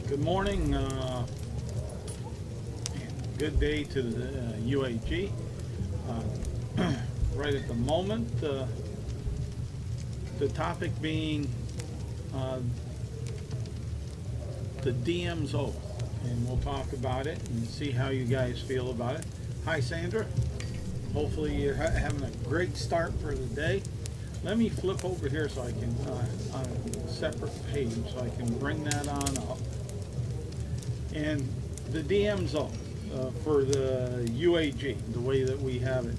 Good morning, and good day to the UAG. Right at the moment, the topic being uh, the DM's oath, and we'll talk about it and see how you guys feel about it. Hi, Sandra. Hopefully, you're having a great start for the day. Let me flip over here so I can, on a separate page, so I can bring that on up. And the DM's oath for the UAG, the way that we have it.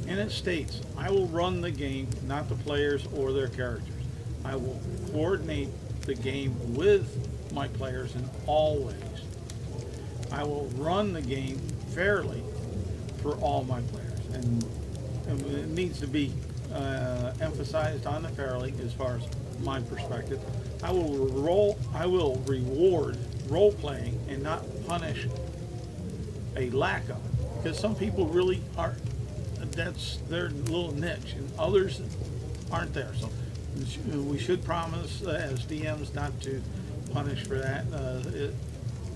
And it states, I will run the game, not the players or their characters. I will coordinate the game with my players in all ways. I will run the game fairly for all my players. And it needs to be emphasized on the fairly as far as my perspective. I will reward role playing and not punish a lack of it, because some people really are, that's their little niche, and others aren't there. So we should promise as DMs not to punish for that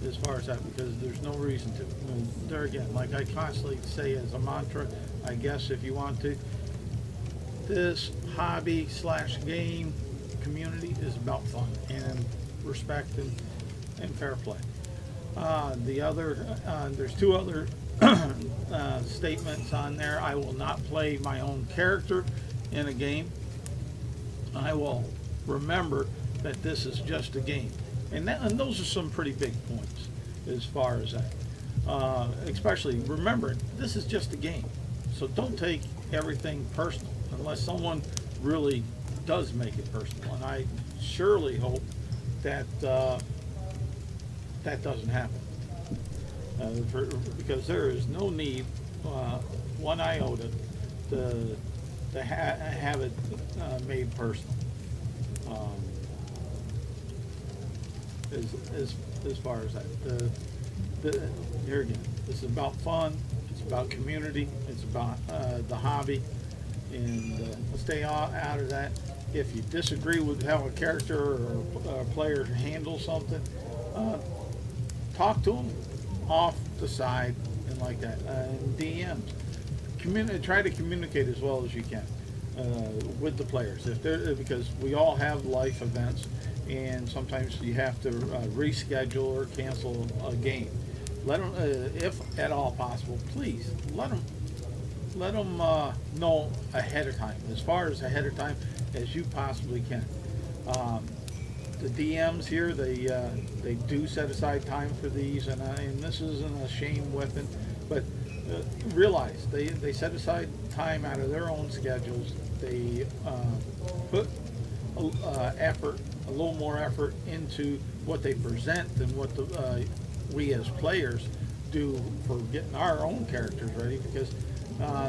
as far as that, because there's no reason to. There again, like I constantly say as a mantra, I guess if you want to, this hobby / game community is about fun and respect and fair play. There's two other statements on there. I will not play my own character in a game. I will remember that this is just a game, and those are some pretty big points as far as that. Especially remembering this is just a game, so don't take everything personal unless someone really does make it personal, and I surely hope that that doesn't happen, because there is no need, one iota, to have it made personal. As far as that, here again, this is about fun. It's about community. It's about the hobby, and stay out of that. If you disagree with how a character or a player handles something, talk to them off the side and like that. And DMs, try to communicate as well as you can with the players. Because we all have life events, and sometimes you have to reschedule or cancel a game. Let them, if at all possible, please let them know ahead of time, as far as ahead of time as you possibly can. The DMs here, they do set aside time for these, and this isn't a shame weapon, but realize they set aside time out of their own schedules. They put effort, a little more effort into what they present than what we as players do for getting our own characters ready, because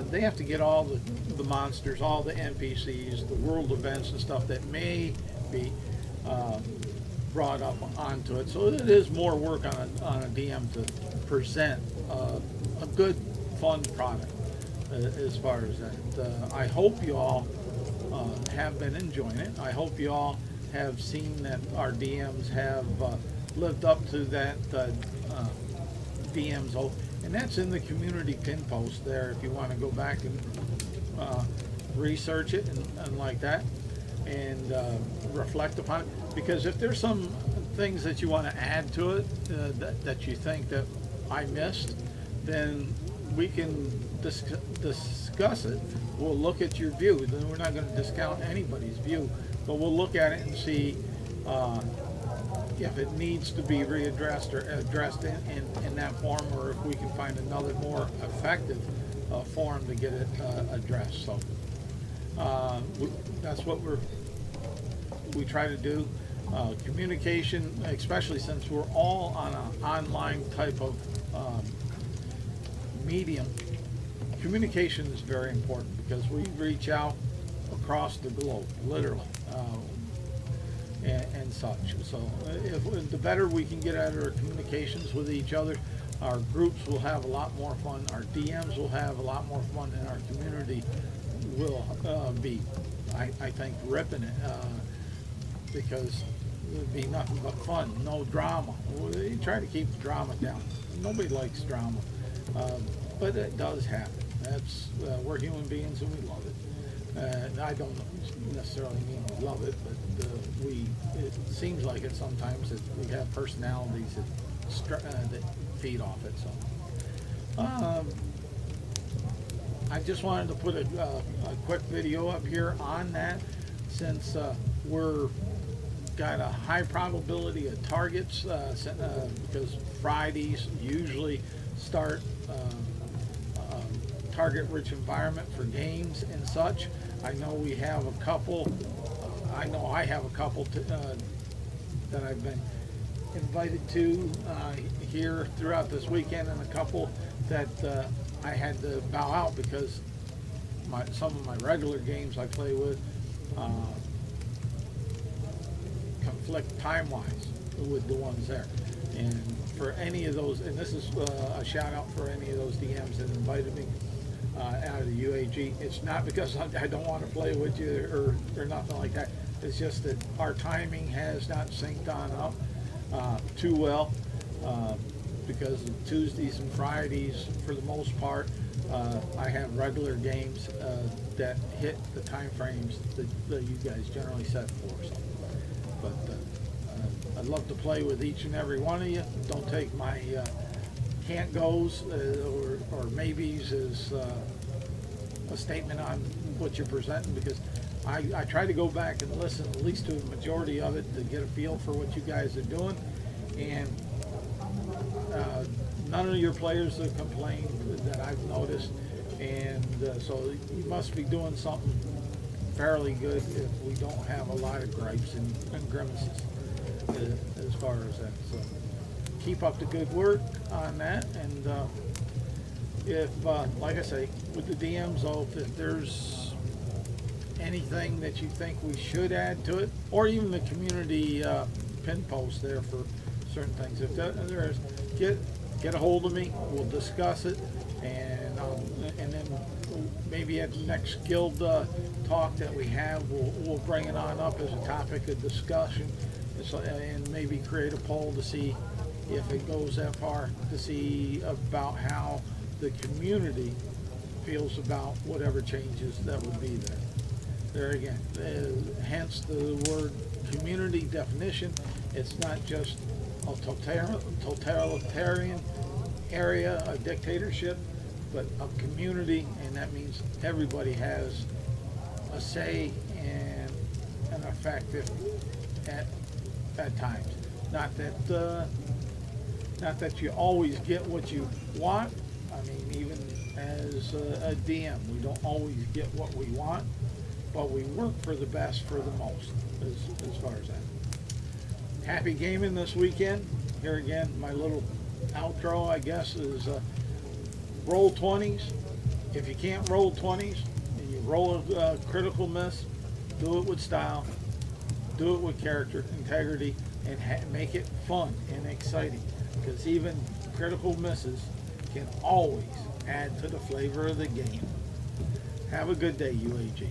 they have to get all the monsters, all the NPCs, the world events and stuff that may be brought up onto it. So it is more work on a DM to present a good, fun product as far as that. I hope you all have been enjoying it. I hope you all have seen that our DMs have lived up to that DM's oath, and that's in the community pin post there if you want to go back and research it and like that, and reflect upon it. Because if there's some things that you want to add to it that you think that I missed, then we can discuss it. We'll look at your view. Then we're not going to discount anybody's view, but we'll look at it and see if it needs to be readdressed or addressed in that form, or if we can find another more effective form to get it addressed. So that's what we try to do. Communication, especially since we're all on an online type of medium, communication is very important, because we reach out across the globe, literally, and such. So if the better we can get at our communications with each other, our groups will have a lot more fun, our DMs will have a lot more fun, and our community will be, I think, ripping it, because it'd be nothing but fun, no drama. We try to keep the drama down. Nobody likes drama, but it does happen. That's we're human beings and we love it. And I don't necessarily mean we love it, but it seems like it sometimes that we have personalities that feed off it. So I just wanted to put a quick video up here on that, since we're got a high probability of targets, because Fridays usually start target-rich environment for games and such. I know we have a couple. I know I have a couple that I've been invited to here throughout this weekend, and a couple that I had to bow out because some of my regular games I play with conflict time-wise with the ones there. And for any of those, and this is a shout out for any of those DMs that invited me out of the UAG. It's not because I don't want to play with you or nothing like that. It's just that our timing has not synced on up too well, because of Tuesdays and Fridays, for the most part, I have regular games that hit the time frames that you guys generally set for. So, but I'd love to play with each and every one of you. Don't take my can't goes or maybes as a statement on what you're presenting, because I try to go back and listen at least to a majority of it to get a feel for what you guys are doing. And none of your players have complained that I've noticed, and so you must be doing something fairly good if we don't have a lot of gripes and grimaces as far as that. So keep up the good work on that, and if like I say, with the DMs though, if there's anything that you think we should add to it, or even the community pin post there for certain things, if there is, get a hold of me. We'll discuss it, and then maybe at the next guild talk that we have, we'll bring it on up as a topic of discussion, and maybe create a poll to see if it goes that far, to see about how the community feels about whatever changes that would be there. There again, hence the word community definition. It's not just a totalitarian area, a dictatorship, but a community, and that means everybody has a say and an effect at times. Not that you always get what you want. I mean, even as a DM, we don't always get what we want, but we work for the best for the most, as far as that. Happy gaming this weekend. Here again, my little outro, I guess, is roll 20s. If you can't roll 20s and you roll a critical miss, do it with style, do it with character, integrity, and make it fun and exciting, because even critical misses can always add to the flavor of the game. Have a good day, UAG.